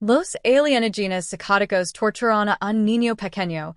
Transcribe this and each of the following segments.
Los alienígenas psicóticos torturaron a un niño pequeño.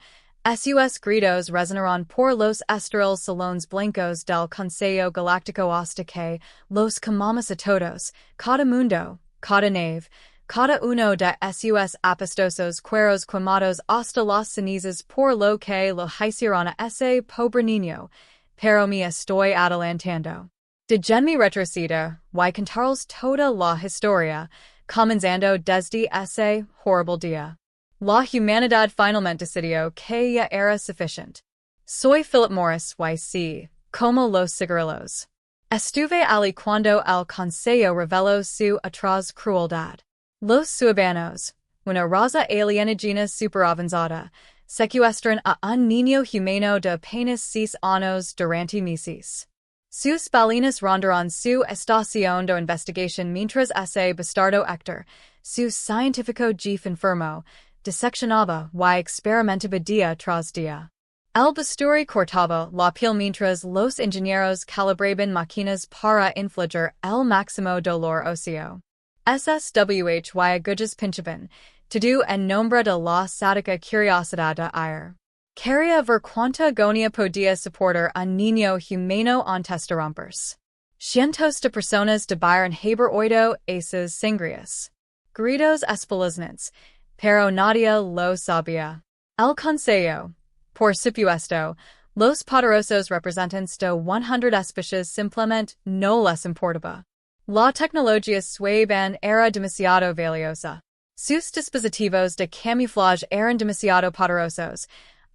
Sus gritos resonaron por los estériles salones blancos del Consejo Galáctico hasta que los quemamos a todos, cada mundo, cada nave, cada uno de sus apestosos cueros quemados hasta las cenizas por lo que lo hicieron a ese pobre niño, pero me estoy adelantando. Déjenme retroceder y contaros toda la historia, comenzando desde ese horrible día. La humanidad finalmente decidió que ya era suficiente. Soy Philip Morris y como los cigarrillos. Estuve allí cuando el Consejo reveló su atroz crueldad. Los ciudadanos, una raza alienígena superavanzada, secuestran a un niño humano de apenas 6 años durante meses. Sus balinas rondaron su estación de investigación mientras ese bastardo Héctor, su científico jefe enfermo, diseccionaba y experimentaba día tras día. El bisturi cortaba la piel mientras los ingenieros calibraban máquinas para infligir el máximo dolor óseo. SSWHY agullas pinchaban, todo en nombre de la sádica curiosidad de ir. Quería ver cuánta agonía podía soportar un niño humano antes de romperse. Cientos de personas debieron haber oído esas sangrias gritos espeluznantes, pero nadie lo sabía. El Consejo, por supuesto, los poderosos representantes de 100 especies simplemente no les importaba. La tecnología suave era demasiado valiosa. Sus dispositivos de camuflaje eran demasiado poderosos.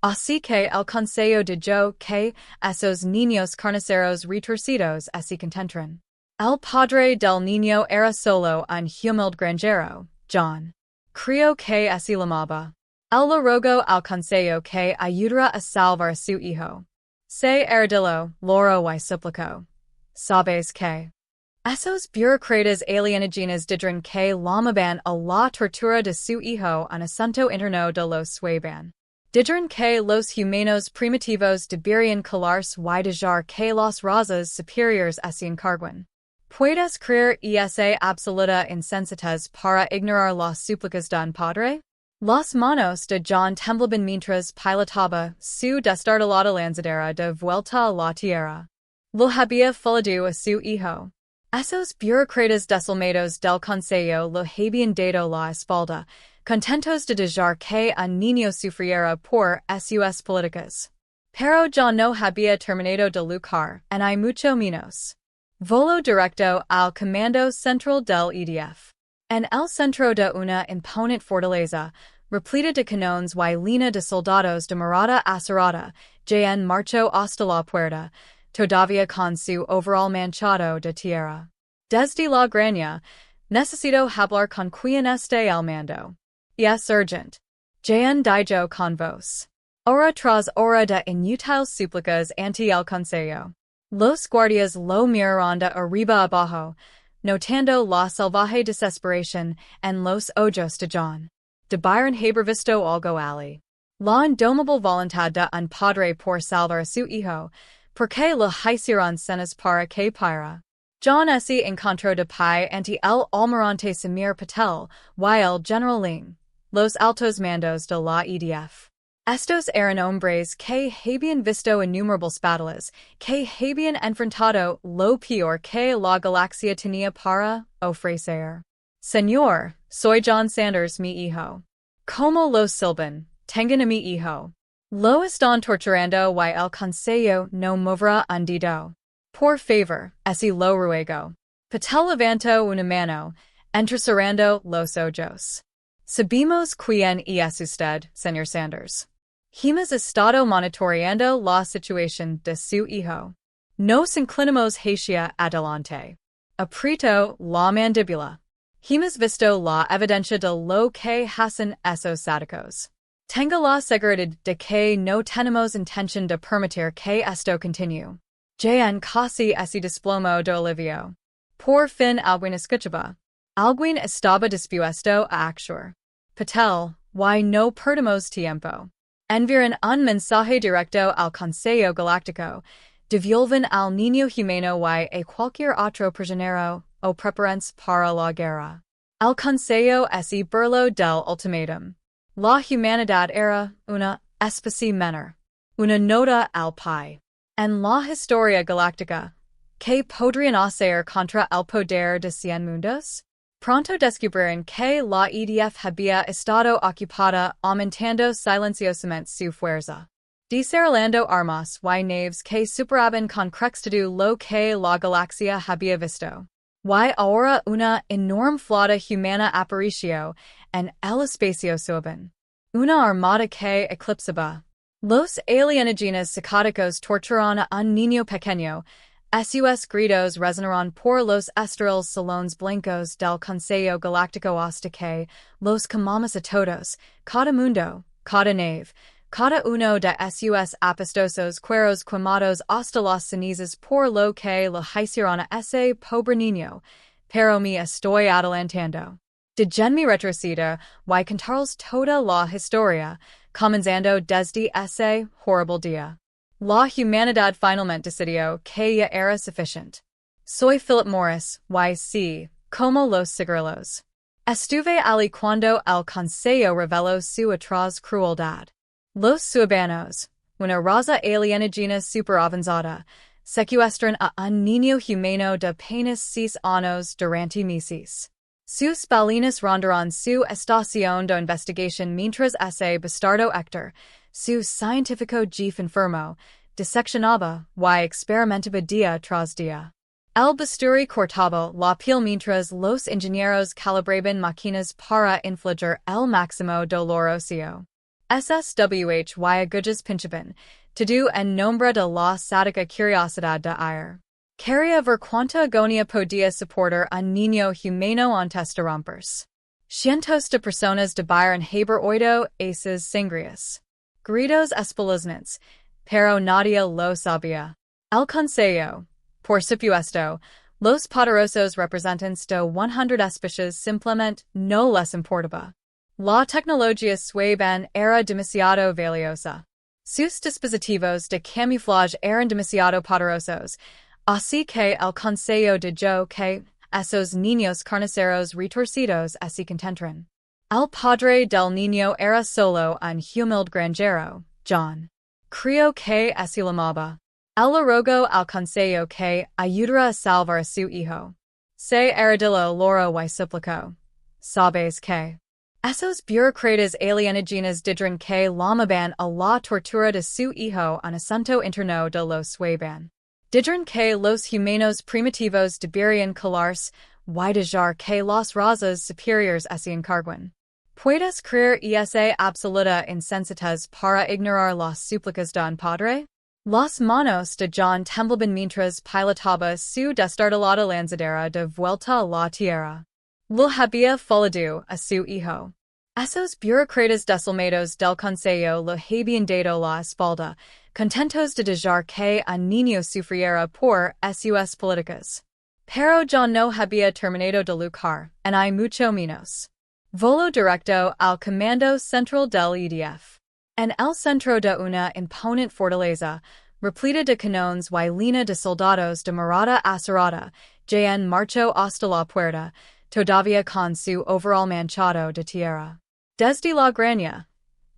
Así que el Consejo dijo que esos niños carniceros retorcidos se contentan. El padre del niño era solo un humilde granjero, John. Creo que así llamaba. Él lo rogó al Consejo que ayudara a salvar a su hijo. Se arrodilló, lloró y suplicó. ¿Sabes qué? Esos burócratas alienígenas dijeron que llamaban a la tortura de su hijo un asunto interno de los sueban. Dijeron que los humanos primitivos deberían callarse y dejar que las razas superiores se encarguen. ¿Puedes creer esa absoluta insensatez para ignorar las súplicas de un padre? Las manos de John temblaban mientras pilotaba su destartalada lanzadera de vuelta a la tierra. Lo había fallado a su hijo. Esos burócratas desalmados del Consejo lo habían dado la espalda, contentos de dejar que un niño sufriera por sus políticas. Pero ya no había terminado de luchar, en hay mucho menos. Voló directo al comando central del EDF. En el centro de una imponente fortaleza, repleta de cañones y línea de soldados de morada acerada, Jan marchó hasta la puerta, todavía con su overall manchado de tierra. Desde la graña, necesito hablar con quien esté al mando. Es urgent. Jan dijo con voz. Hora tras hora de inútiles súplicas ante el Consejo. Los guardias lo miraron de arriba abajo, notando la salvaje desesperación en los ojos de John. Debieron haber visto algo allí. La indomable voluntad de un padre por salvar a su hijo, porque lo hicieron cenas para que para. John se encontró de pie ante el almirante Samir Patel y el general Ling, los altos mandos de la EDF. Estos eran hombres que habían visto innumerables batallas, que habían enfrentado lo peor que la galaxia tenía para ofrecer. Señor, soy John Sanders, mi hijo. Como lo silban, tengan a mi hijo. Lo están torturando y el Consejo no moverá un dedo. Por favor, así lo ruego. Patel levantó una mano, entrecerrando los ojos. Sabemos quién es usted, señor Sanders. Hemos estado monitoreando la situación de su hijo. Nos inclinamos hacia adelante. Aprieto la mandíbula. Hemos visto la evidencia de lo que hacen esos sádicos. Tenga la seguridad de que no tenemos intención de permitir que esto continúe. Jan casi se desplomó de alivio. Por fin alguien escuchaba. Alguien estaba dispuesto a actuar. Patel, y no perdamos tiempo. Enviaron un mensaje directo al Consejo Galáctico, devuelven al niño humano y a cualquier otro prisionero, o preparense para la guerra. El Consejo se burló del ultimátum. La humanidad era una especie menor. Una nota al pie. En la Historia Galáctica, ¿qué podrían hacer contra el poder de 100 mundos? Pronto descubrieron que la EDF había estado ocupada aumentando silenciosamente su fuerza. Desarrollando armas y naves que superaban con crexitud lo que la galaxia había visto. Y ahora una enorme flota humana apareció en el espacio suban. Una armada que eclipsaba. Los alienígenas psicóticos torturaron a un niño pequeño. Sus gritos resonaron por los estrellas salones blancos del Consejo Galáctico hasta que los quemamos a todos, cada mundo, cada nave, cada uno de sus apestosos cueros quemados hasta las cenizas por lo que lo hicieron a ese pobre niño, pero me estoy adelantando. De mi retroceder y contaros toda la historia, comenzando desde ese horrible día. La humanidad finalmente decidió que ya era suficiente. Soy Philip Morris, y como los cigarrillos. Estuve allí cuando el Consejo reveló su atroz crueldad. Los ciudadanos, una raza alienígena superavanzada, secuestran a un niño humano de apenas 6 años durante meses. Sus balinas rondaron su estación de investigación mientras ese bastardo Héctor, su científico jefe enfermo, diseccionaba y experimentaba día tras día. El bisturi cortaba la piel mientras los ingenieros calibraban máquinas para infligir el máximo dolor óseo. SSWH y agujas pinchaban, todo en nombre de la sádica curiosidad de ir. Quería ver cuánta agonía podía soportar un niño humano antes de romperse. Cientos de personas debieron haber oído esas sangrias gritos espeluznantes, pero nadie lo sabía. El Consejo, por supuesto, los poderosos representantes de 100 especies simplemente no les importaba. La tecnología sueban era demasiado valiosa. Sus dispositivos de camuflaje eran demasiado poderosos, así que el Consejo dijo que esos niños carniceros retorcidos se contentan. El padre del niño era solo un humilde granjero, John. Creo que se llamaba. Él le rogó al Consejo que ayudara a salvar a su hijo. Se arrodilló loro y suplicó. ¿Sabes qué? Esos burócratas alienígenas dijeron que llamaban a la tortura de su hijo un asunto interno de los sueban. Dijeron que los humanos primitivos deberían callarse y dejar que las razas superiores se encarguen. ¿Puedes creer esa absoluta insensatez para ignorar las súplicas de un padre? Las manos de John temblaban mientras pilotaba su destartalada lanzadera de vuelta a la tierra. Lo había fallado a su hijo. Esos burócratas desalmados del Consejo lo habían dado la espalda, contentos de dejar que un niño sufriera por sus políticas. Pero John no había terminado de luchar, ni mucho menos. Voló directo al comando central del EDF. En el centro de una imponente fortaleza, repleta de cañones y línea de soldados de morada acerada, Jan marchó hasta la puerta, todavía con su overall manchado de tierra. Desde la graña.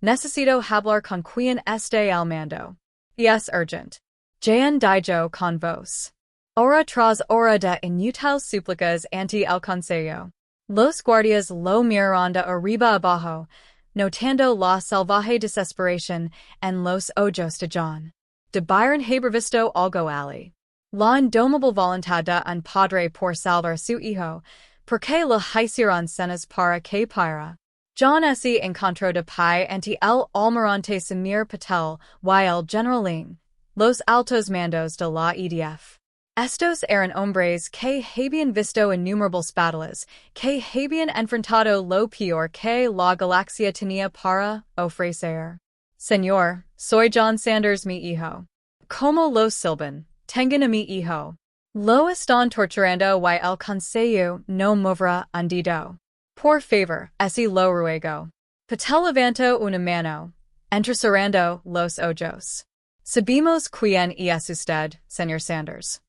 Necesito hablar con quien esté al mando. Y es urgent. Jan dijo con voz. Hora tras hora de inútiles súplicas ante el Consejo. Los guardias lo miraron de arriba abajo, notando la salvaje desesperación en los ojos de John. Debieron haber visto algo allí. La indomable voluntad de un padre por salvar su hijo, porque lo hicieron cenas para que para. John se encontró de pie ante el almirante Samir Patel y el generalín, los altos mandos de la EDF. Estos eran hombres que habían visto innumerables batallas, que habían enfrentado lo peor que la galaxia tenía para ofrecer. Señor, soy John Sanders mi hijo. Como lo silban, tengan a mi hijo. Lo están torturando y el Consejo no moverá un dedo. Por favor, así lo ruego. Patel levantó una mano, entrecerrando los ojos. Sabemos quién es usted, señor Sanders.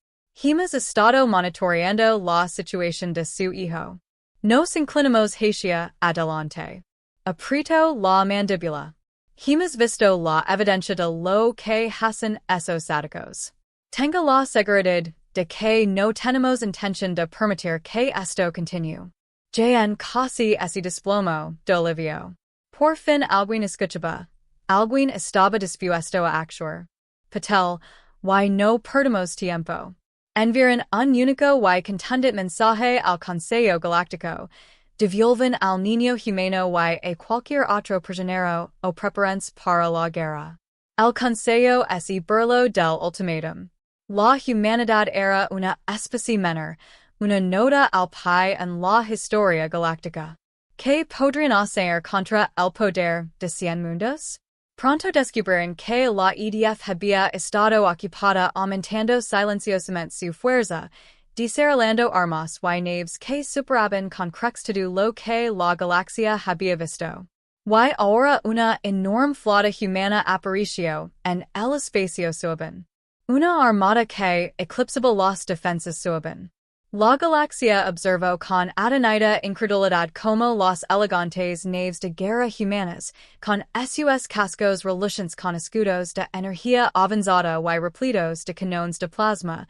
Hemos estado monitoreando la situación de su hijo. Nos inclinamos hacia adelante. Aprieto la mandíbula. Hemos visto la evidencia de lo que hacen esos sáticos. Tengo la seguridad de que no tenemos intención de permitir que esto continue. Ya en casi ese desplomo dolivio. Por fin alguien escuchaba. Alguien estaba dispuesto a actuar. Patel, why no perdemos tiempo. Enviaron un único y contundente mensaje al Consejo Galáctico. Devuelven al niño humano y a cualquier otro prisionero o prepárense para la guerra. El Consejo se burló del ultimátum. La humanidad era una especie menor, una nota al pie en la historia galáctica. ¿Qué podrían hacer contra el poder de 100 mundos? Pronto descubrieron que la EDF había estado ocupada aumentando silenciosamente su fuerza, desarrollando armas y naves que superaban con crexitud lo que la galaxia había visto. Y ahora una enorme flota humana apareció en el espacio suban. Una armada que eclipsaba las defensas suban. La galaxia observó con atenida incredulidad como las elegantes naves de guerra humanas, con sus cascos relucientes con escudos de energía avanzada y repletos de cañones de plasma,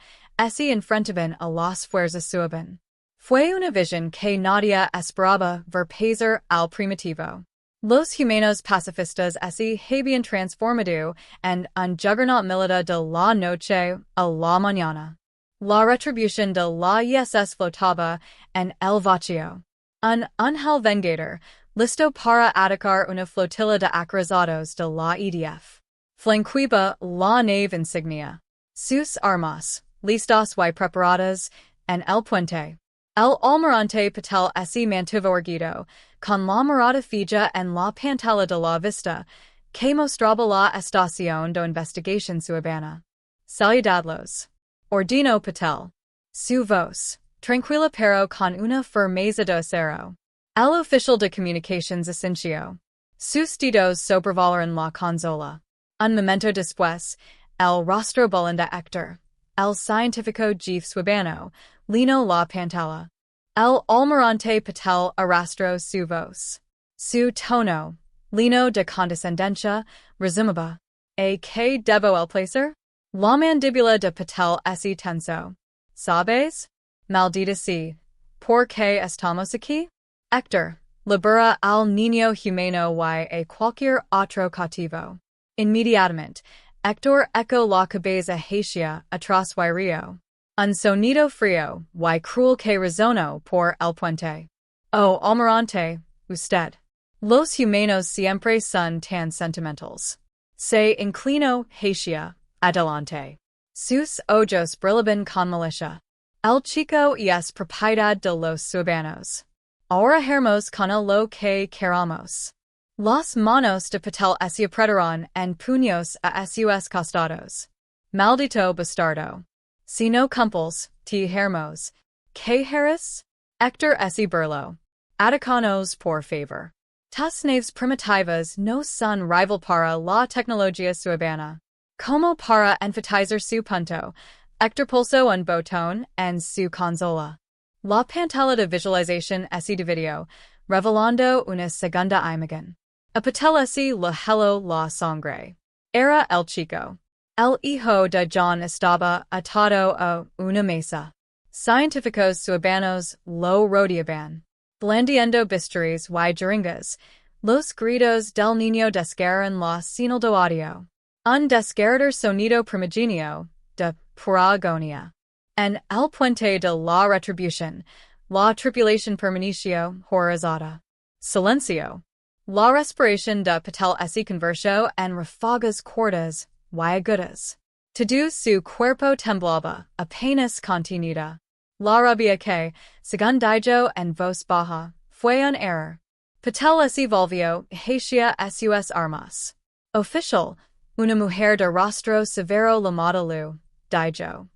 se enfrentaban a las fuerzas suban. Fue una visión que nadie esperaba ver pasar al primitivo. Los humanos pacifistas se habían transformado en un juggernaut militar de la noche a la mañana. La retribución de la ISS flotaba en el vacío. Un ángel vengador, listo para atacar una flotilla de acorazados de la EDF. Flanqueaba la nave insignia. Sus armas, listas y preparadas, en el puente. El almirante Patel se mantuvo erguido, con la mirada fija en la pantalla de la vista, que mostraba la estación de investigación subana. Saludadlos. Ordino Patel. Su voz, tranquila pero con una firmeza de acero. El oficial de comunicaciones asintió. Sus dedos sobrevolaron la consola. Un momento después, el rostro bullion de Héctor, el científico jefe subano, lino la pantalla. El almirante Patel arrastró su voz. Su tono, lino de condescendencia, resumaba. ¿A qué debo el placer? La mandíbula de Patel se tensó. ¿Sabes? Maldita sea. ¿Por qué estamos aquí? Héctor, libera al niño humano y a cualquier otro cautivo. Inmediatamente, Héctor echo la cabeza hacia atrás y río. Un sonido frío y cruel que resonó por el puente. Oh, almirante, usted. Los humanos siempre son tan sentimentals. Se inclinó hacia adelante. Sus ojos brillaban con malicia. El chico es propiedad de los subanos. Ahora hermos con lo que queramos. Las manos de Patel se apretaron en puños a sus costados. Maldito bastardo. Si no cumples, te hermos. ¿Qué harás? Héctor se burló. Atacanos por favor. Tus naves primitivas no son rival para la tecnología subana. Como para enfatizar su punto, Héctor pulsó un botón en su consola. La pantalla de visualización se dividió, revelando una segunda imagen. A Patel se le heló la sangre. Era el chico. El hijo de John estaba atado a una mesa. Científicos subanos lo rodeaban. Blandiendo bisturíes y jeringas, los gritos del niño desgarran la señal de audio. Un desgarrador sonido primigenio de pura agonía. En el puente de la retribución, la tripulación permaneció horrorizada. Silencio. La respiración de Patel se convirtió en ráfagas cortas y agudas. Todo su cuerpo temblaba, apenas contenida. La rabia que, según dijo en voz baja, fue un error. Patel se volvió hacia sus armas. Oficial, una mujer de rostro severo llamada Lu, dijo.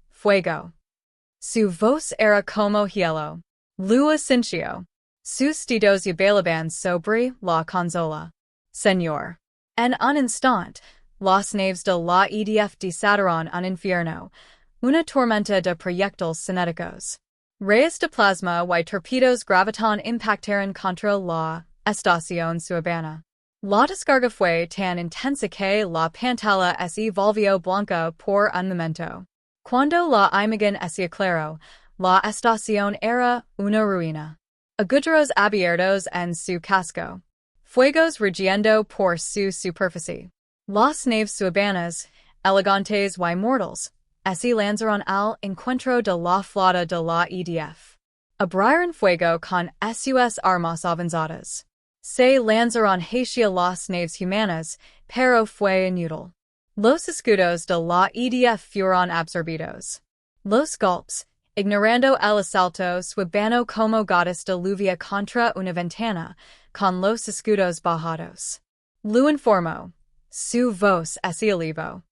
Fuego. Su voz era como hielo. Lu asintió. Sus dedos bailaban sobre la consola. Señor. En un instante, las naves de la EDF desataron un infierno, una tormenta de proyectiles cinéticos. Reyes de plasma y torpedos graviton impactaron contra la estación ciudadana. La descarga fue tan intensa que la pantalla se volvió blanca por un momento. Cuando la imagen se aclaró, la estación era una ruina. Agujeros abiertos en su casco. Fuegos regiendo por su superficie. Las naves ciudadanas, elegantes y mortales, se lanzaron al encuentro de la flota de la HFY. Abrieron fuego con sus armas avanzadas. Se lanzaron hacia las naves humanas, pero fue inútil. Los escudos de la HFY fueron absorbidos. Los golpes, ignorando el asalto ciudadano como gotas de lluvia contra una ventana, con los escudos bajados. Lo informó. Su voz se elevó.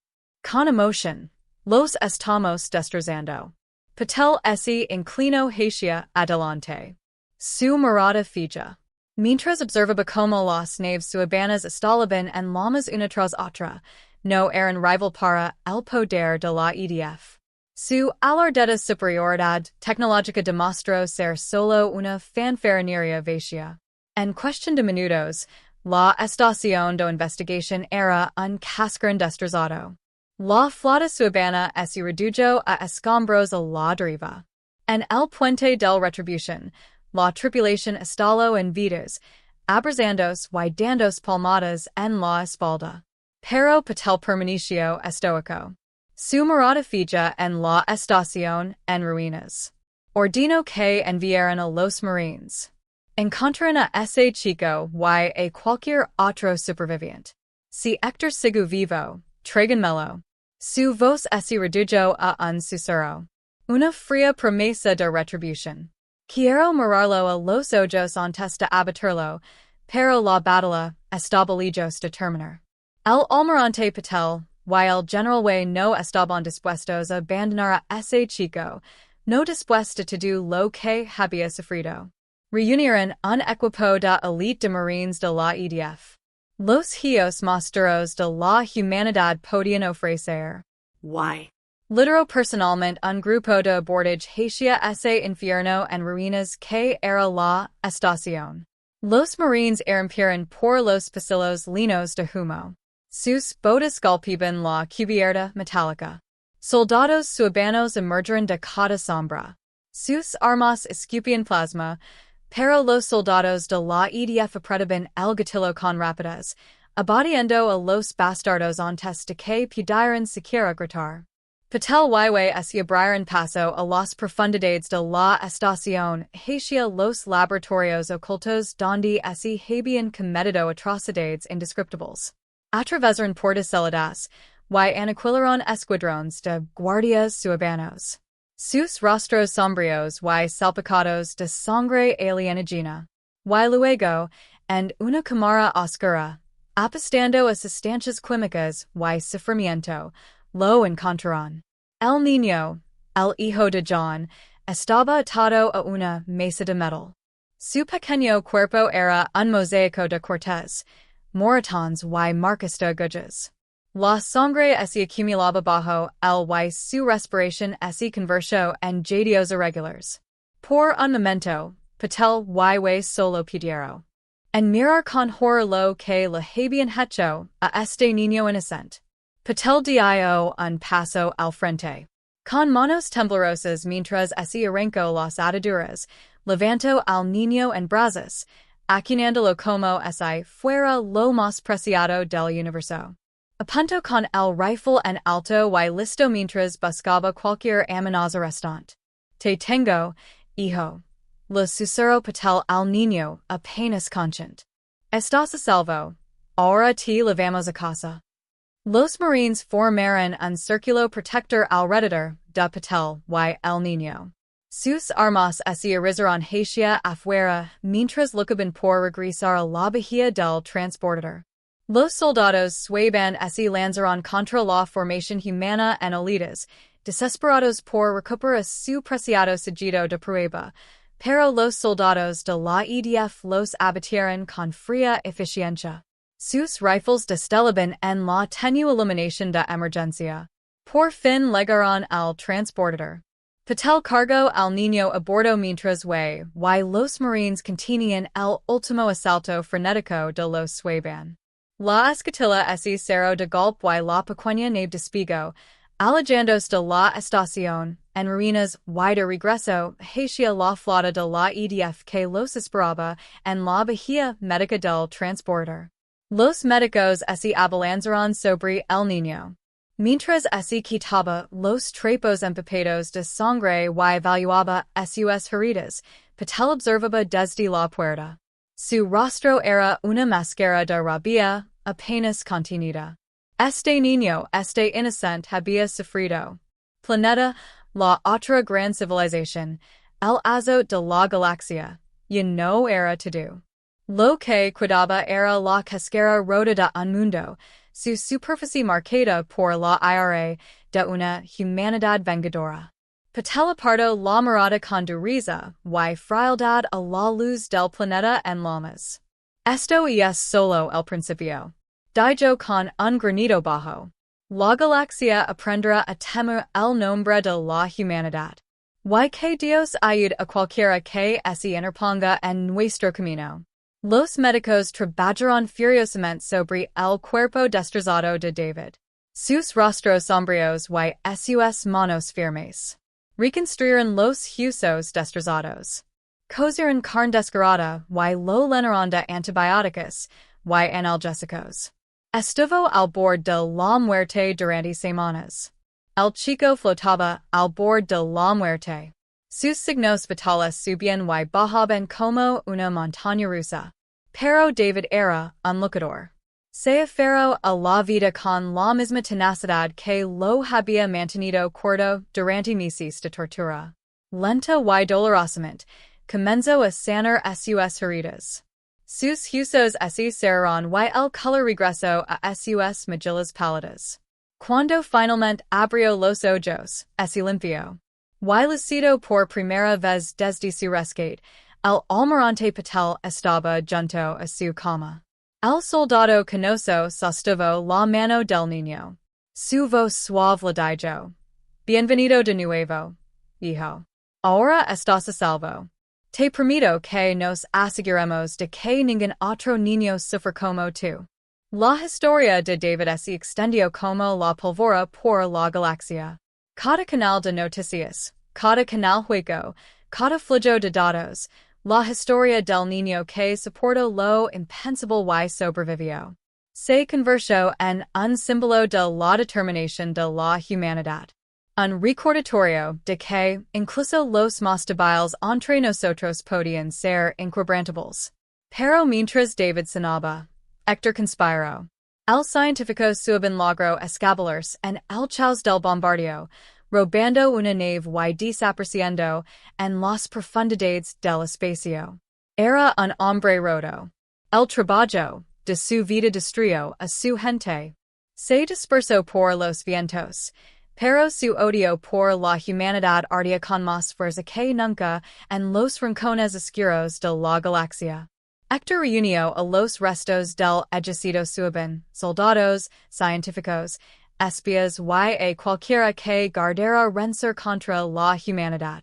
Con emoción. Los estamos destrozando. Patel se inclinó hacia adelante. Su mirada fija. Mientras observaba como las naves ciudadanas estaban en llamas una tras otra, no eran rival para el poder de la HFY. Su alardada superioridad tecnológica demostró ser solo una fanfarronería vacía. En cuestión de minutos, la estación de investigación era un cascarón destrozado. La flota ciudadana se redujo a escombros a la deriva. En el puente del Retribución, la tripulación estalló en vidas, abrazándose y dándose palmadas en la espalda. Pero Patel permaneció estoico. Su mirada fija en la estación en ruinas. Ordenó que enviaran a los marines. Encontraron a ese chico y a cualquier otro superviviente. Si Héctor sigue vivo, tráiganmelo. Su voz se redujo a un susurro. Una fría promesa de retribución. Quiero mirarlo a los ojos antes de abatirlo, pero la batalla estaba lejos de terminar. El almirante Patel y el general Wei no estaban dispuestos a abandonar a ese chico, no después de todo lo que había sufrido. Reunieron un equipo de élite de marines de la HFY. Los gios más duros de la humanidad podían ofrecer. Why? Lideró personalmente un grupo de abordaje hacia ese infierno en ruinas que era la estación. Los marines irrumpieron por los pasillos llenos de humo. Sus botas golpeaban la cubierta metálica. Soldados ciudadanos emergieron de cada sombra. Sus armas escupían plasma, pero los soldados de la HFY apretaban el gatillo con rapidez, abatiendo a los bastardos antes de que pudieran siquiera gritar. Patel y se abrieron paso a las profundidades de la estación hacia los laboratorios ocultos donde se habían cometido atrocidades indescriptibles. Atravesaron puertas celadas y aniquilaron escuadrones de guardias ciudadanos. Sus rostros sombríos y salpicados de sangre alienígena. Y luego, en una cámara oscura, apostando a sustancias químicas y sufrimiento, lo encontraron. El niño, el hijo de John, estaba atado a una mesa de metal. Su pequeño cuerpo era un mosaico de cortes, moratones y marcas de agujas. La sangre se acumulaba bajo él y su respiración se convirtió en jadeos irregulares. Por un momento, Patel y solo pudieron en mirar con horror lo que le habían hecho a este niño inocente. Patel dio un paso al frente. Con manos temblorosas mientras se arrancó las ataduras, levantó al niño en brazos, acunándolo como si fuera lo más preciado del universo. Apuntó con el rifle en alto y listo mientras buscaba cualquier amenaza restante. Te tengo, hijo. Le susurró Patel al niño, apenas consciente. Estás a salvo. Ahora te llevamos a casa. Los marines formaron un círculo protector alrededor de Patel y el niño. Sus armas se erizaron hacia afuera mientras luchaban por regresar a la bahía del transportador. Los soldados sueban se lanzaron contra la formación humana en hileras, desesperados por recuperar su preciado sigilo de prueba, pero los soldados de la HFY los abatieron con fría eficiencia. Sus rifles destellaban en la tenue iluminación de emergencia. Por fin llegaron al transportador. Patel cargo al niño a bordo mientras y los marines continuían el último asalto frenético de los sueban. La escotilla ese cerro de golpe y la pequeña nave despigo, alejandos de la estación, en marinas y de regreso hacia la flota de la HFY que los esperaba en la bahía médica del transporter. Los médicos se abalanzaron sobre el niño. Mientras se quitaba los trapos empapados de sangre y evaluaba sus heridas, Patel observaba desde la puerta. Su rostro era una máscara de rabia, apenas contenida. Este niño, este inocente había sufrido. Planeta, la otra gran civilización, el azote de la galaxia, y no era todo. Lo que quedaba era la cascara rota de un mundo, su superficie marcada por la ira de una humanidad vengadora. Patel apartó la mirada con dureza y frialdad a la luz del planeta en llamas. Esto es solo el principio. Dijo con un granito bajo. La galaxia aprenderá a temer el nombre de la humanidad. Y que Dios ayude a cualquiera que se interponga en nuestro camino. Los médicos trabajaron furiosamente sobre el cuerpo destrozado de David. Sus rostros sombríos y sus manos firmes. Reconstruyeron los huesos destrozados. Cosieron carne desgarrada y lo llenaron de antibióticos y analgésicos. Estuvo al borde de la muerte durante semanas. El chico flotaba al borde de la muerte. Sus signos vitales subían y bajaban como una montaña rusa. Pero David era un luchador. Se aferró a la vida con la misma tenacidad que lo había mantenido corto durante meses de tortura. Lenta y dolorosamente, comenzó a sanar sus heridas. Sus huesos se cerraron y el color regresó a sus mejillas pálidas. Cuando finalmente abrió los ojos, se limpió. Y lucido por primera vez desde su rescate, el almirante Patel estaba junto a su cama. El soldado canoso sostuvo la mano del niño. Su voz suave le dijo: Bienvenido de nuevo, hijo. Ahora estás a salvo. Te permito que nos aseguremos de que ningún otro niño sufra como tú. La historia de David se extendió como la pólvora por la galaxia. Cada canal de noticias, cada canal juego, cada flujo de datos, la historia del niño que soportó lo impensable y sobrevivió. Se convirtió en un símbolo de la determinación de la humanidad. Un recordatorio de que, incluso los más débiles entre nosotros podían ser inquebrantables. Pero mientras David sanaba, Héctor conspiró. El científico suben logró escabullirse en el caos del bombardeo, robando una nave y desapareciendo en las profundidades del espacio. Era un hombre roto. El trabajo de su vida destruyó a su gente. Se dispersó por los vientos, pero su odio por la humanidad ardía con más fuerza que nunca en los rincones oscuros de la galaxia. Héctor reunió a los restos del ejército suben, soldados, científicos, espías y a cualquiera que guardara rencor contra la humanidad.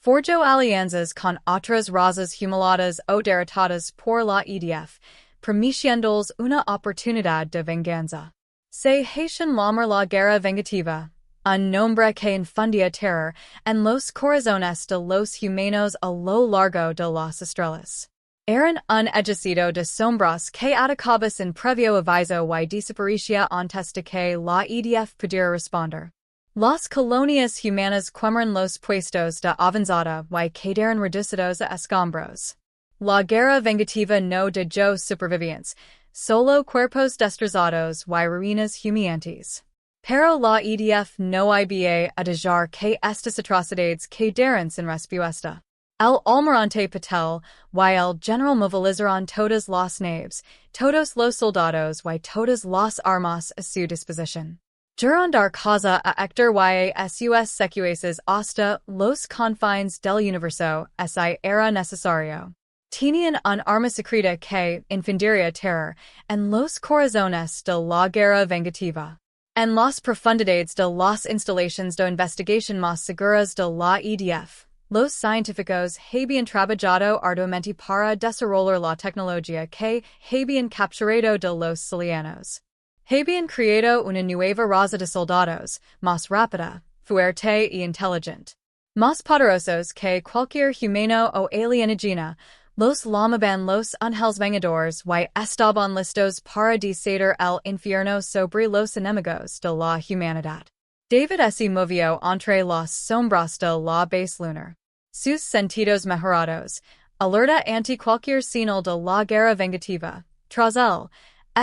Forjó alianzas con otras razas humiliadas o derrotadas por la HFY, prometiéndoles una oportunidad de venganza. Se hacían llamar la guerra vengativa, un nombre que infundía terror en los corazones de los humanos a lo largo de las estrellas. Eran un ejército de sombras que atacaba sin previo aviso y desaparecía antes de que la HFY pudiera responder. Las colonias humanas quemaron los puestos de avanzada y quedaron reducidos a escombros. La guerra vengativa no dejó supervivientes, solo cuerpos destrozados y ruinas humeantes. Pero la HFY no iba a dejar que estas atrocidades quedaran sin respuesta. El almirante Patel y el general movilizaron todas las naves, todos los soldados y todas las armas a su disposición. Durante dar causa a Héctor y a sus secuaces hasta los confines del universo si era necesario. Tenían un arma secreta que infundiría terror en los corazones de la guerra vengativa. en las profundidades de las instalaciones de investigación más seguras de la EDF. Los científicos habían trabajado arduamente para desarrollar la tecnología que habían capturado de los silianos. Habían creado una nueva raza de soldados, más rápida, fuerte y inteligente. Más poderosos que cualquier humano o alienígena, los llamaban los ángeles vengadores y estaban listos para desatar el infierno sobre los enemigos de la humanidad. David se movió entre las sombras de la base lunar. Sus sentidos mejorados, alerta ante cualquier señal de la guerra vengativa. Tras él,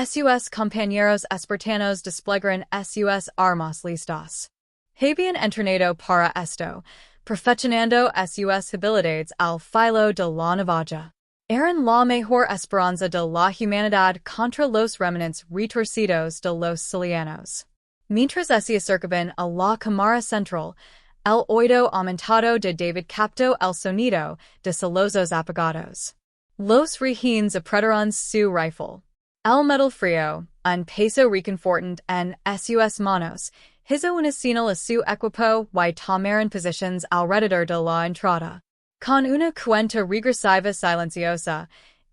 sus compañeros espartanos desplegaron sus armas listas. Habían entrenado para esto, perfeccionando sus habilidades al filo de la navaja. Eran la mejor esperanza de la humanidad contra los remanentes retorcidos de los silianos. Mientras se acercaban a la cámara central, el oído aumentado de David captó el sonido de solozos apagados. Los rehenes apretaron su rifle. El metal frío, un peso reconfortante en sus manos, hizo una señal a su equipo y tomaron posiciones alrededor de la entrada. Con una cuenta regresiva silenciosa,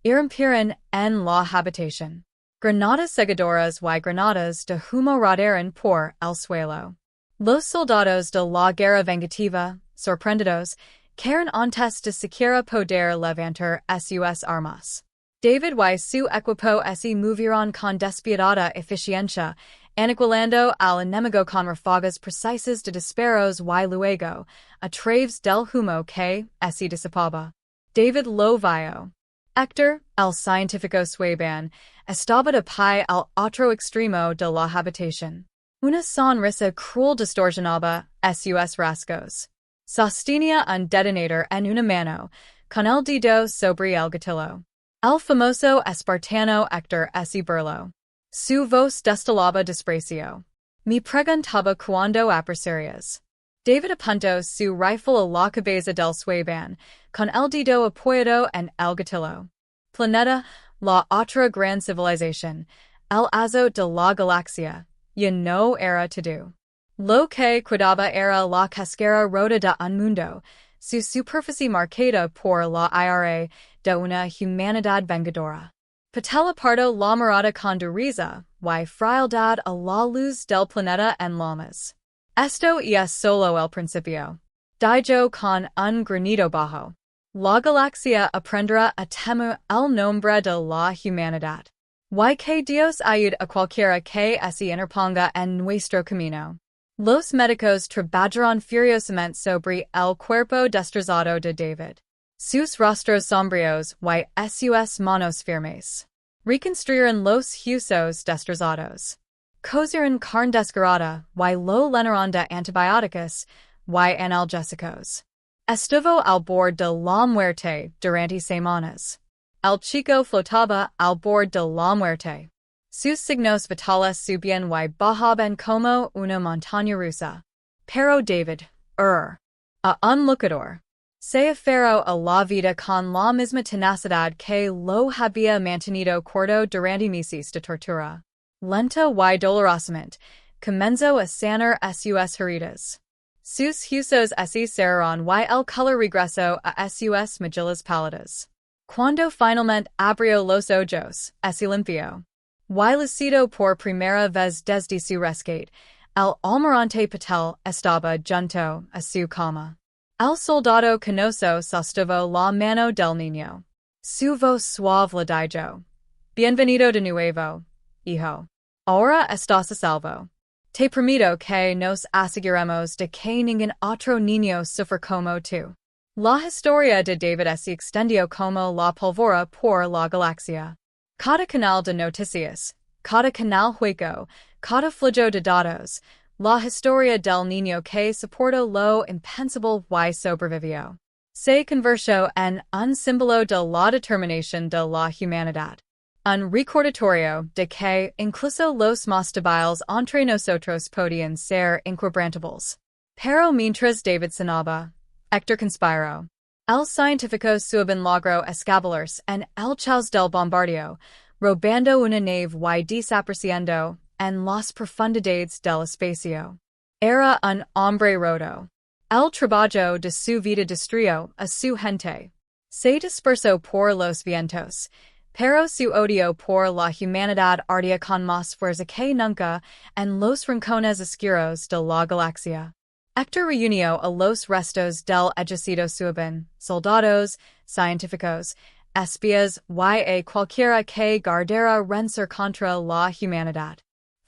irrumpieron en la habitación. Granadas seguidoras y granadas de humo rodaron por el suelo. Los soldados de la guerra vengativa, sorprendidos, cayeron antes de siquiera poder levantar sus armas. David y su equipo se movieron con despiadada eficiencia, aniquilando al enemigo con ráfagas precisas de disparos y luego, a través del humo que se disipaba. David lo vio. Héctor, el científico sueban, estaba de pie al otro extremo de la habitación. Una sonrisa cruel distorsionaba sus rasgos. Sostenía un detonator en una mano, con el dedo sobre el gatillo. El famoso espartano Héctor se burló. Su voz destilaba desprecio. Me preguntaba cuándo apreciarías. David apuntó su rifle a la cabeza del sueban, con el dedo apoyado en el gatillo. Planeta, la otra gran civilización, el azote de la galaxia, ya no era todo. Lo que quedaba era la cascara rota de un mundo, su superficie marcada por la ira de una humanidad vengadora. Patel apartó la mirada con dureza y frialdad a la luz del planeta en llamas. Esto es solo el principio. Dijo con un granido bajo. La galaxia aprenderá a temer el nombre de la humanidad. Y que Dios ayude a cualquiera que se interponga en nuestro camino. Los médicos trabajaron furiosamente sobre el cuerpo destrozado de David. Sus rostros sombríos y sus manos firmes. Reconstruyeron los huesos destrozados. Cosieron carne desgarrada y lo llenaron de antibióticos y analgésicos. Estuvo al borde de la muerte durante semanas. El chico flotaba al borde de la muerte. Sus signos vitales subían y bajaban como una montaña rusa. Pero David, a un luchador, se aferró a la vida con la misma tenacidad que lo había mantenido corto durante meses de tortura. Lenta y dolorosamente, comenzó a sanar sus heridas. Sus huesos se cerraron y el color regresó a sus mejillas pálidas. Cuando finalmente abrió los ojos, se limpió. Y lucido por primera vez desde su rescate, el almirante Patel estaba junto a su cama. El soldado canoso sostuvo la mano del niño. Su voz suave le dijo: Bienvenido de nuevo, hijo. Ahora estás a salvo. Te prometo que nos aseguremos de que ningún otro niño sufra como tú. La historia de David se extendió como la pólvora por la galaxia. Cada canal de noticias, cada canal juego, cada flujo de datos, la historia del niño que soportó lo impensable y sobrevivió. Se convirtió en un símbolo de la determinación de la humanidad. Un recordatorio de que incluso los más débiles entre nosotros podían ser inquebrantables. Pero mientras David sanaba, Héctor conspiró. El científico suban logró escabullirse en el caos del bombardeo, robando una nave y desapareciendo en las profundidades del espacio. Era un hombre roto. El trabajo de su vida destruyó a su gente. Se dispersó por los vientos, pero su odio por la humanidad ardía con más fuerza que nunca en los rincones oscuros de la galaxia. Héctor reunió a los restos del ejército suban, soldados, científicos, espías y cualquiera que guardara rencor contra la humanidad.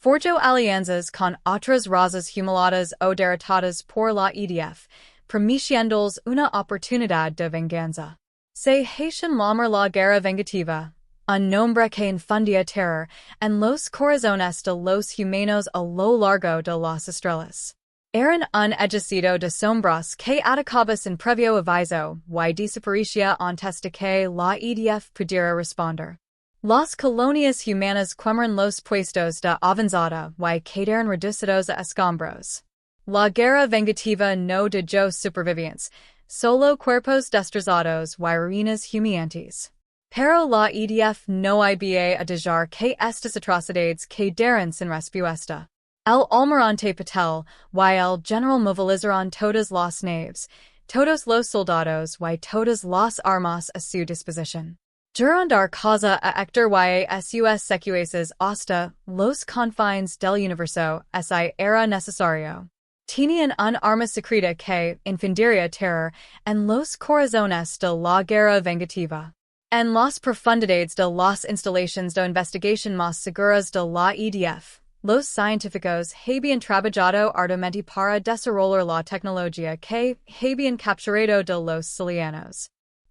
Forjó alianzas con otras razas humiliadas o derrotadas por la HFY, prometiéndoles una oportunidad de venganza. Se hacían llamar la guerra vengativa, un nombre que infundía terror en los corazones de los humanos a lo largo de las estrellas. Eran un ejército de sombras que atacaba sin previo aviso y desaparecía antes de que la HFY pudiera responder. Las colonias humanas quemaron los puestos de avanzada y quedaron reducidos a escombros. La guerra vengativa no dejó supervivientes, solo cuerpos destrozados y ruinas humeantes. Pero la HFY no había a dejar que estas atrocidades quedaran sin respuesta. El almirante Patel y el general movilizaron todas las naves, todos los soldados y todas las armas a su disposición. Durante dar causa a Héctor y a sus secuaces hasta los confines del universo si era necesario. Tenían un arma secreta que infundiría terror en los corazones de la guerra vengativa. En las profundidades de las instalaciones de investigación más seguras de la HFY, los científicos habían trabajado arduamente para desarrollar la tecnología que habían capturado de los silianos.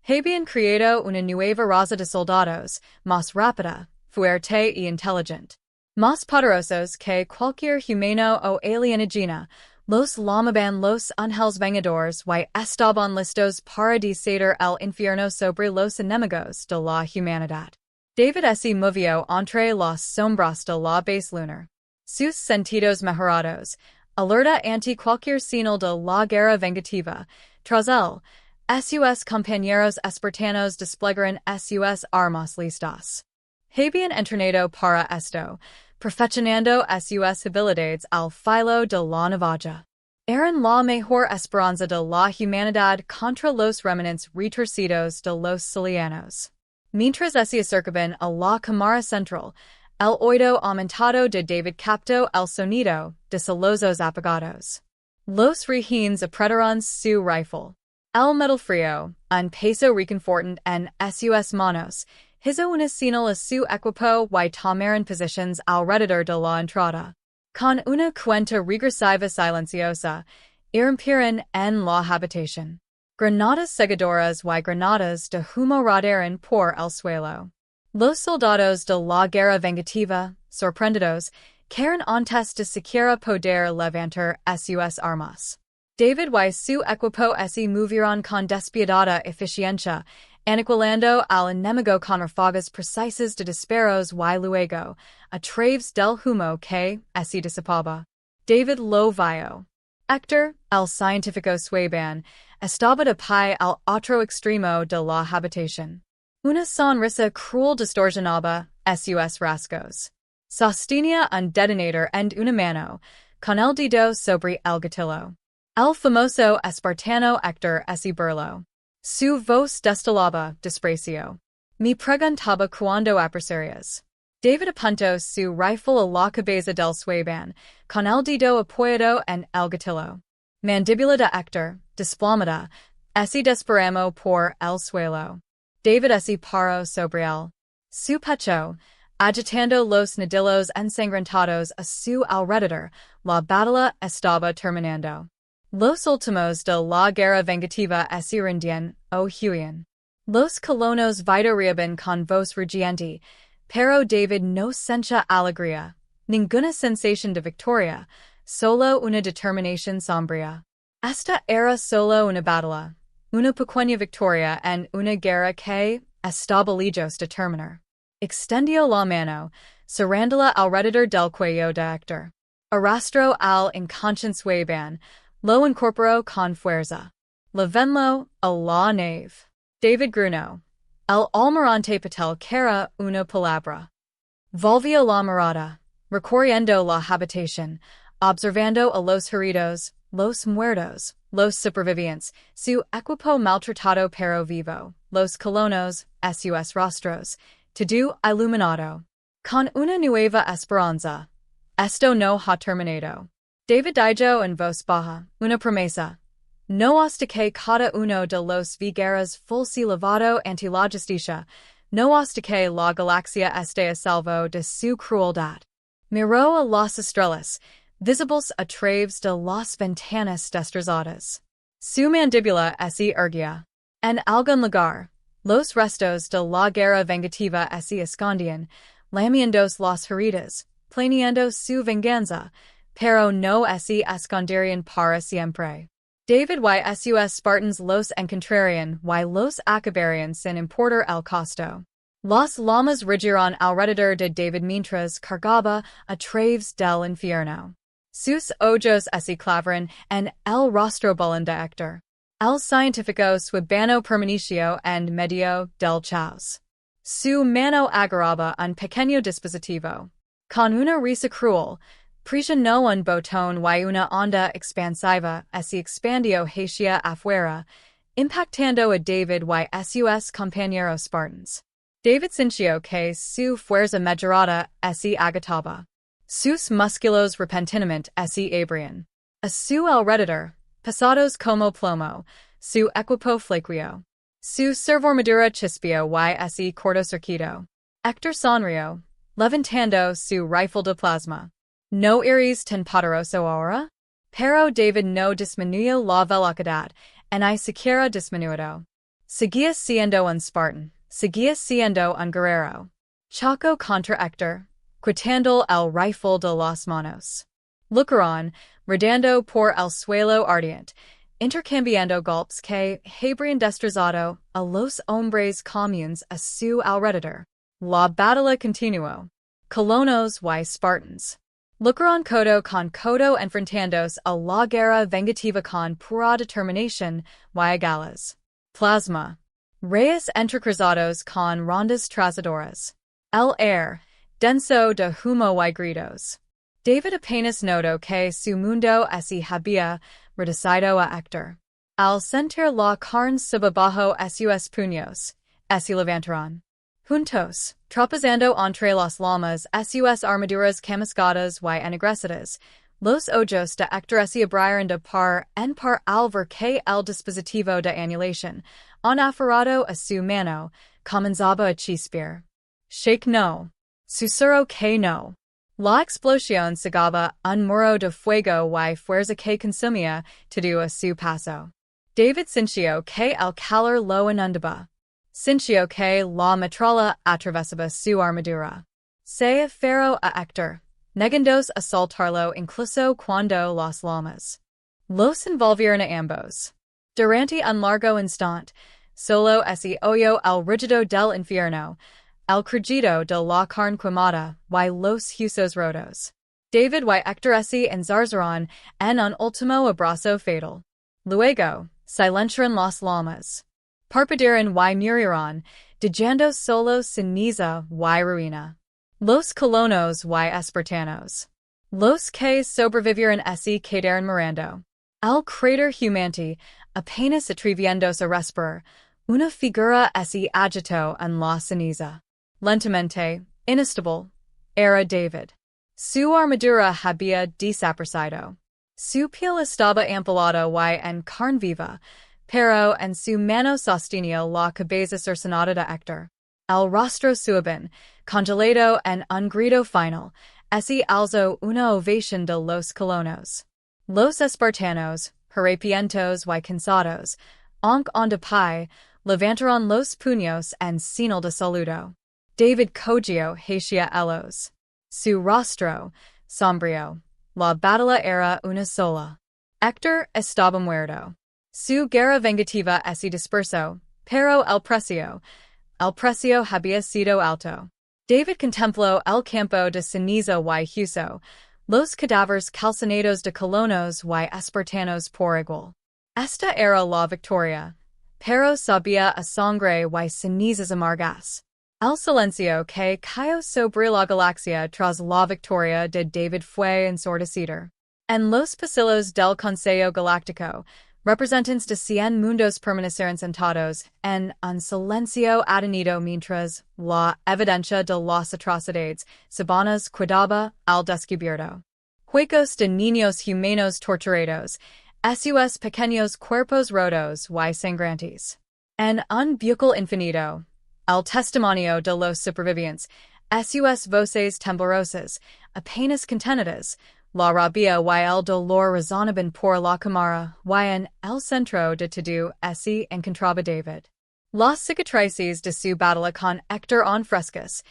Habían creado una nueva raza de soldados, más rápida, fuerte y inteligente. Más poderosos que cualquier humano o alienígena, los llamaban los ángeles vengadores y estaban listos para desatar el infierno sobre los enemigos de la humanidad. David se movió entre las sombras de la base lunar. Sus sentidos mejorados, alerta ante cualquier señal de la guerra vengativa, tras él, sus compañeros espartanos desplegaron sus armas listas. Habían entrenado para esto, perfeccionando sus habilidades al filo de la navaja. Eran la mejor esperanza de la humanidad contra los remanentes retorcidos de los silianos. Mientras se acercaban a la cámara central, el oído aumentado de David captó el sonido de solozos apagados. Los rehenes apretaron su rifle. El metal frío, un peso reconfortant en sus manos, hizo una señal a su equipo y tomaron posiciones alrededor de la entrada. Con una cuenta regresiva silenciosa, irrumpieron en la habitación. Granadas seguidoras y granadas de humo rodaron por el suelo. Los soldados de la guerra vengativa, sorprendidos, quedaron antes de siquiera poder levantar sus armas. David y su equipo se movieron con despiadada eficiencia, aniquilando al enemigo con ráfagas precisas de disparos y luego, a través del humo que se disipaba. David lo vio. Héctor, el científico sueban, estaba de pie al otro extremo de la habitación. Una sonrisa cruel distorsionaba sus rasgos. Sostenía un detonator en una mano, con el dedo sobre el gatillo. El famoso espartano Héctor se burló. Su voz destilaba desprecio. Me preguntaba cuándo apreciarías. David apuntó su rifle a la cabeza del sueban, con el dedo apoyado en el gatillo. Mandíbula de Héctor, desplomada, se desparramó por el suelo. David se paró sobre él. Su pecho, agitando los nudillos ensangrentados a su alrededor, la batalla estaba terminando. Los últimos de la guerra vengativa se rindían, o huían. Los colonos vitoreaban con voz rugiente, pero David no sentía alegría, ninguna sensación de victoria, solo una determinación sombría. Esta era solo una batalla, una pequeña victoria en una guerra que estaba lejos de terminar. Extendió la mano, cerrándola alrededor del cuello de Héctor. Arrastró al inconsciente sueban, lo incorporó con fuerza. Levenlo a la nave. David gruñó. El almirante Patel quería una palabra. Volvió la mirada. recorriendo la habitación, observando a los heridos, los muertos, los supervivientes, su equipo maltratado pero vivo, los colonos, sus rostros, todo iluminado. Con una nueva esperanza. Esto no ha terminado. David dijo en voz baja, una promesa. No hasta que cada uno de los vigueras full se lavado ante la justicia, no hasta que la galaxia esté a salvo de su crueldad. Miró a las estrellas, visibles a través de las ventanas destrozadas. Su mandíbula se erguía. En algún lugar, los restos de la guerra vengativa se escondían, lamiéndose las heridas, planeando su venganza, pero no se esconderían para siempre. David y sus Spartans los encontrarían y los acabarían sin importar el costo. Las llamas rigieron alrededor de David mientras cargaba a través del infierno. Sus ojos se clavaron en el rostro bullion de Héctor. El científico subiano permaneció en medio del caos. Su mano agarraba un pequeño dispositivo. Con una risa cruel, presionó un botón y una onda expansiva se expandió hacia afuera, impactando a David y sus compañeros Spartans. David sintió que su fuerza mejorada se agotaba. Sus músculos repentinamente se abrían. A su alrededor, pesados como plomo, su equipo flaqueó. Su servoarmadura chispeó y se cortocircuitó. Héctor sonrió, levantando su rifle de plasma. ¿No eres tan poderoso ahora? Pero David no disminuyó la velocidad, ni siquiera disminuido. Seguía siendo un Spartan, seguía siendo un guerrero. Chocó contra Héctor, quitando el rifle de las manos. Lucaron, rodando por el suelo ardiente, intercambiando golpes que habrían destrozado a los hombres comunes a su alrededor. La batalla continuó. Colonos y Spartans. Lucaron codo con codo enfrentándose a la guerra vengativa con pura determinación y galas. Plasma. Reyes entrecruzados con rondas trazadoras. El aire, denso de humo y gritos. David apenas notó que su mundo se había reducido a Héctor. Al sentir la carne sub abajo sus puños, se levantaron. Juntos, tropezando entre las llamas sus armaduras chamuscadas y ennegrecidas, los ojos de Héctor se abrieron de par en par al ver que el dispositivo de anulación, aferrado a su mano, comenzaba a chispear. Shake no. Susurro que no. La explosión cegaba un muro de fuego y fuerza que consumía todo a su paso. David sintió que el calor lo inundaba. Sintió que la metralla atravesaba su armadura. Se aferró a Héctor, negándose a soltarlo incluso cuando las llamas los envolvieron a ambos. Durante un largo instante, solo se oyó el rugido del infierno, el crujido de la carne quemada y los huesos rotos. David y Héctor se enzarzaron en un último abrazo fatal. Luego, silenciaron las llamas. Parpadearon y murieron, dejando solo ceniza y ruina. Los colonos y espartanos. Los que sobrevivieron se quedaron mirando. El cráter humante, apenas atreviéndose a respirar, una figura se agitó en la ceniza. Lentamente, inestable, era David. Su armadura había desaparecido. Su piel estaba empolada y en carne viva, pero en su mano sostenía la cabeza cercenada de Héctor. El rostro suave, congelado en un grito final, se alzó una ovación de los colonos. Los espartanos, harapientos y cansados, aunque en de pie, levantaron los puños en señal de saludo. David cogió hacia ellos. Su rostro, sombrío. La batalla era una sola. Héctor estaba muerto. Su guerra vengativa se dispersó, pero el precio había sido alto. David contempló el campo de ceniza y hueso, los cadáveres calcinados de colonos y espartanos por igual. Esta era la victoria, pero sabía a sangre y cenizas amargas. El silencio que cayó sobre la galaxia tras la victoria de David fue ensordecido. En los pasillos del Consejo Galáctico, representantes de 100 mundos permanecieron sentados en un silencio adenido mientras la evidencia de las atrocidades sabanas quedaba al descubierto. Juegos de niños humanos torturados, sus pequeños cuerpos rotos y sangrantes. En un bucle infinito, el testimonio de los supervivientes, sus voces temblorosas, apenas contenidas, la rabia y el dolor resonaban por la cámara y en el centro de todo se encontraba David. Las cicatrices de su batalla con Héctor aún frescas,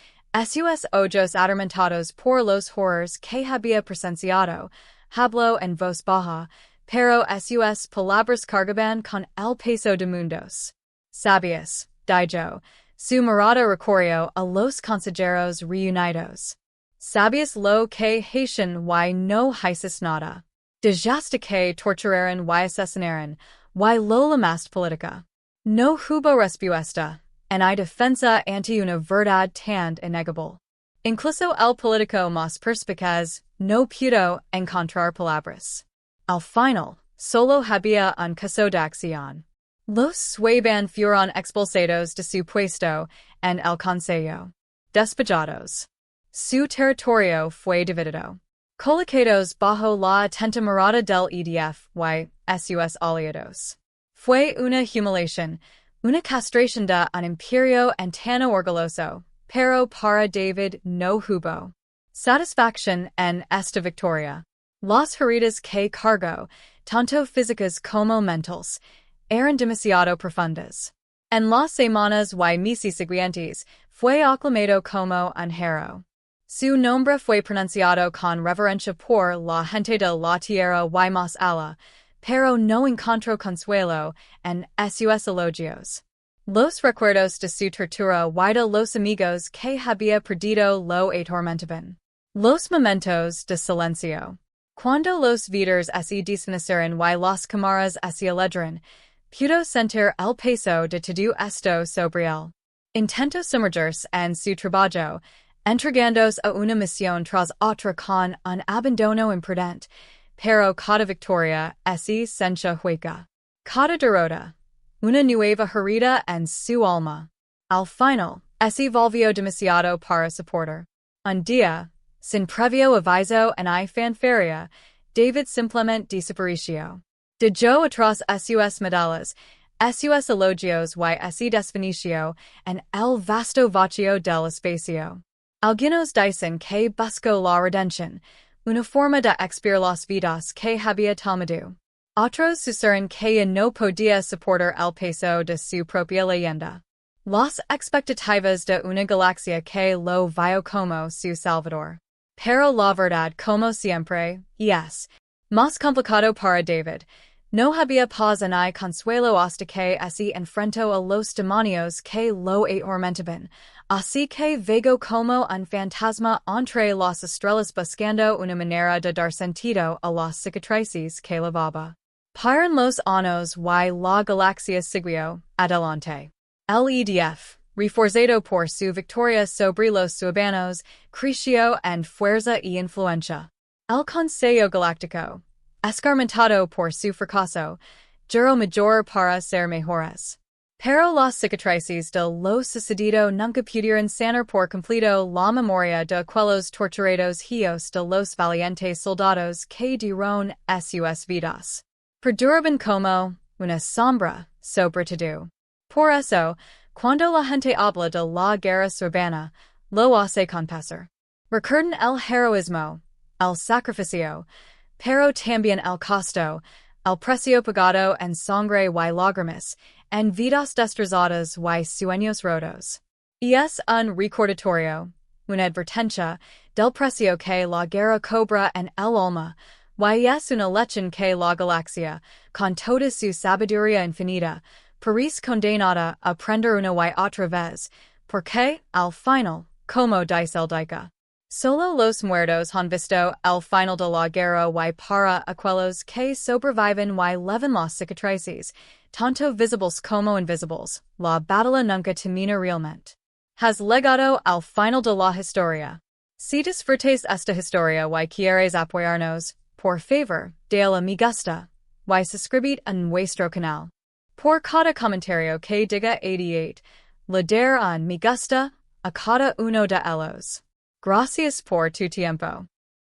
sus ojos atormentados por los horrores que había presenciado, habló en voz baja, pero sus palabras cargaban con el peso de mundos. Sabias, dijo, su mirada recorrió a los consejeros reunidos. Sabias lo que hacían y no hiciste nada. Desde que torturaron y asesinaron, y lo la más política. No hubo respuesta, en defensa ante una verdad tan innegable. Incluso el político más perspicaz no pudo encontrar palabras. Al final, solo había un caso de acción. Los sueban fueron expulsados de su puesto en el consejo. Despejados. Su territorio fue dividido. Colocados bajo la atenta mirada del HFY y sus aliados. Fue una humiliación, una castración de un imperio tan orgulloso, pero para David no hubo satisfacción en esta victoria. Las heridas que cargó, tanto físicas como mentales, eran demasiado profundas. En las semanas y meses siguientes, fue aclamado como un héroe. Su nombre fue pronunciado con reverencia por la gente de la tierra y más allá, pero no encontró consuelo en sus elogios. Los recuerdos de su tortura y de los amigos que había perdido lo atormentaban. Los momentos de silencio. Cuando los vidrios se desvanecieron y las cámaras se alejaron, pudo sentir el peso de todo esto sobre él. Intentó sumergirse en su trabajo, entregándose a una misión tras otra con un abandono imprudente, pero cada victoria se sentia hueca. Cada derrota, una nueva herida en su alma. Al final, se volvió demasiado para soportar. Un día, sin previo aviso en fanfaria, David simplemente desapareció. Dejó atrás sus medallas, sus elogios y se desvaneció en el vasto vacío del espacio. Algunos dicen que buscó la redención, una forma de expiar las vidas que había tomado. Otros susurran que no podía soportar el peso de su propia leyenda. Las expectativas de una galaxia que lo vio como su salvador. Pero la verdad, como siempre, es más complicado para David. No había paz ni consuelo hasta que se enfrentó a los demonios que lo atormentaban, así que vagó como un fantasma entre las estrellas buscando una manera de dar sentido a las cicatrices que lavaba. Paran los años y la galaxia siguió adelante. El EDF, reforzado por su victoria sobre los humanos, creció en fuerza y influencia. El Consejo Galáctico, escarmentado por su fracaso, duró mayor para ser mejores. Pero las cicatrices de lo sucedido nunca pudieron sanar por completo la memoria de aquellos torturados hijos de los valientes soldados que dieron sus vidas. Perduraban como una sombra sobre todo. Por eso, cuando la gente habla de la guerra urbana, lo hace con pesar. Recuerdan el heroísmo, el sacrificio, pero también el costo, el precio pagado en sangre y lágrimas, en vidas destrozadas y sueños rotos. Y es un recordatorio, una advertencia, del precio que la guerra cobra en el alma, y es una lección que la galaxia, con toda su sabiduría infinita, parece condenada a aprender una y otra vez, porque, al final, como dice el dica, solo los muertos han visto el final de la guerra y para aquellos que sobreviven y levan las cicatrices, tanto visibles como invisibles, la batalla nunca termina realmente. has legado al final de la historia. Si disfrutes esta historia y quieres apoyarnos, por favor, dale me gusta, y suscribid a nuestro canal. Por cada comentario que diga 88, le daré un me gusta a cada uno de ellos. Gracias por tu tiempo.